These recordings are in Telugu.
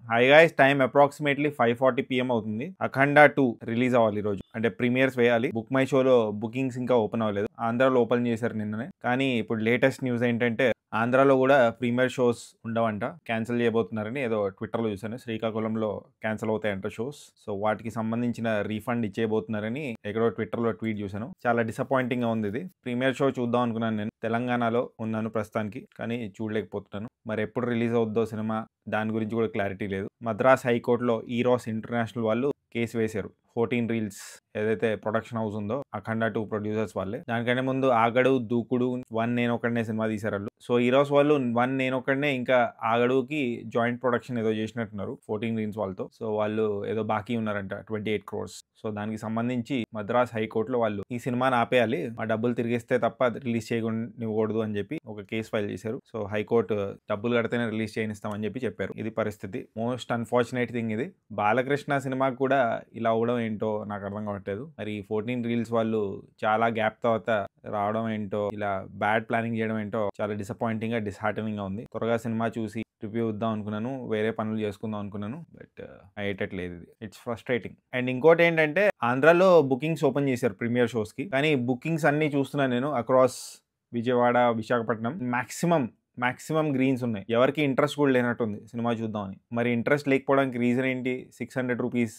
Hi guys, time approximately 5:40 PM అవుతుంది. అఖండ 2 రిలీజ్ అవ్వాలి ఈ రోజు. అంటే ప్రీమియర్స్ వేయాలి. బుక్ మై షోలో బుకింగ్స్ ఇంకా ఓపెన్ అవ్వలేదు. ఆంధ్రాలో ఓపెన్ చేశారు నిన్ననే. కానీ ఇప్పుడు లేటెస్ట్ న్యూస్ ఏంటంటే ఆంధ్రాలో కూడా ప్రీమియర్ షోస్ ఉండవంట, క్యాన్సిల్ చేయబోతున్నారని ఏదో ట్విట్టర్లో చూసాను. శ్రీకాకుళంలో క్యాన్సిల్ అవుతాయంట షోస్. సో వాటికి సంబంధించిన రీఫండ్ ఇచ్చేయబోతున్నారని ఎక్కడో ట్విట్టర్లో ట్వీట్ చూసాను. చాలా డిసప్పాయింటింగ్ గా ఉంది ఇది. ప్రీమియర్ షో చూద్దాం అనుకున్నాను. నేను తెలంగాణలో ఉన్నాను ప్రస్తుతానికి, కానీ చూడలేకపోతున్నాను. మరి ఎప్పుడు రిలీజ్ అవుద్దో సినిమా, దాని గురించి కూడా క్లారిటీ లేదు. మద్రాస్ హైకోర్టులో ఈరోస్ ఇంటర్నేషనల్ వాళ్ళు కేసు వేశారు. 14 రీల్స్ ఏదైతే ప్రొడక్షన్ హౌస్ ఉందో అఖండ 2 ప్రొడ్యూసర్స్ వాళ్ళే. దానికంటే ముందు ఆగడు, దూకుడు, 1 నేనొక్కడనే సినిమా తీశారు వాళ్ళు. సో ఈరోస్ వాళ్ళు 1 నేనొక్కడనే ఇంకా ఆగడుకి జాయింట్ ప్రొడక్షన్ ఏదో చేసినట్టున్నారు 14 రీల్స్ వాళ్ళతో. సో వాళ్ళు ఏదో బాకీ ఉన్నారంట 28 crores. సో దానికి సంబంధించి మద్రాస్ హైకోర్టులో వాళ్ళు ఈ సినిమాని ఆపేయాలి, ఆ డబ్బులు తిరిగిస్తే తప్ప రిలీజ్ చేయకూడదు అని చెప్పి ఒక కేసు ఫైల్ చేశారు. సో హైకోర్టు డబ్బులు కడితేనే రిలీజ్ చేయనిస్తామని చెప్పారు. ఇది పరిస్థితి. మోస్ట్ అన్ఫార్చునేట్ థింగ్ ఇది. బాలకృష్ణ సినిమాకి కూడా ఇలా అవడం ఏంటో నాకు అర్థం కావట్లేదు. మరి 14 రీల్స్ వాళ్ళు చాలా గ్యాప్ తర్వాత రావడం ఏంటో, ఇలా బ్యాడ్ ప్లానింగ్ చేయడం ఏంటో చాలా డిసప్పాయింటింగ్ గా, డిస్హార్టనింగ్ గా ఉంది. త్వరగా సినిమా చూసి రివ్యూ ఇద్దాం అనుకున్నాను, వేరే పనులు చేసుకుందాం అనుకున్నాను, బట్ అయ్యేటట్లేదు. ఇది ఇట్స్ ఫ్రస్ట్రేటింగ్. అండ్ ఇంకోటి ఏంటంటే ఆంధ్రాలో బుకింగ్స్ ఓపెన్ చేశారు ప్రీమియర్ షోస్ కి, కానీ బుకింగ్స్ అన్ని చూస్తున్నాను నేను across Vijayawada, Visakhapatnam. Maximum greens ఉన్నాయి. ఎవరికి ఇంట్రెస్ట్ కూడా లేనట్టుంది సినిమా చూద్దామని. మరి ఇంట్రెస్ట్ లేకపోవడానికి రీజన్ ఏంటి? 600 రూపీస్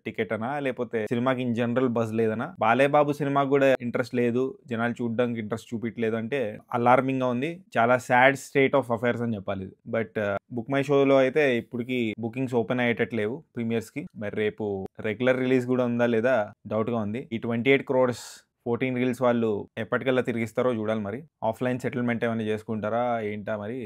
టికెట్ అనా, లేకపోతే సినిమాకి ఇన్ జనరల్ బజ్ లేదనా? బాలేబాబు సినిమాకి కూడా ఇంట్రెస్ట్ లేదు, జనాలు చూడడానికి ఇంట్రెస్ట్ చూపించలేదు అంటే అలార్మింగ్ గా ఉంది. చాలా సాడ్ స్టేట్ ఆఫ్ అఫైర్స్ అని చెప్పాలి ఇది. బట్ బుక్ మై షోలో అయితే ఇప్పటికి బుకింగ్స్ ఓపెన్ అయ్యేటట్లేవు ప్రీమియర్స్ కి. మరి రేపు రెగ్యులర్ రిలీజ్ కూడా ఉందా లేదా డౌట్ గా ఉంది. ఈ 28 crores 14 రీల్స్ వాళ్ళు ఎప్పటికల్లా తిరిగిస్తారో చూడాలి. మరి ఆఫ్లైన్ సెటిల్మెంట్ ఏమైనా చేసుకుంటారా ఏంటా మరి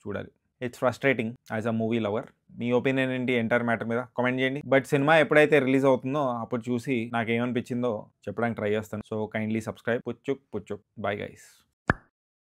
చూడాలి. It's frustrating as a movie lover. మీ ఒపీనియన్ ఏంటి ఎంటైర్ మ్యాటర్ మీద కామెంట్ చేయండి. బట్ సినిమా ఎప్పుడైతే రిలీజ్ అవుతుందో అప్పుడు చూసి నాకు ఏమనిపించిందో చెప్పడానికి ట్రై చేస్తాను. So kindly subscribe. పుచ్చుక్. Bye guys.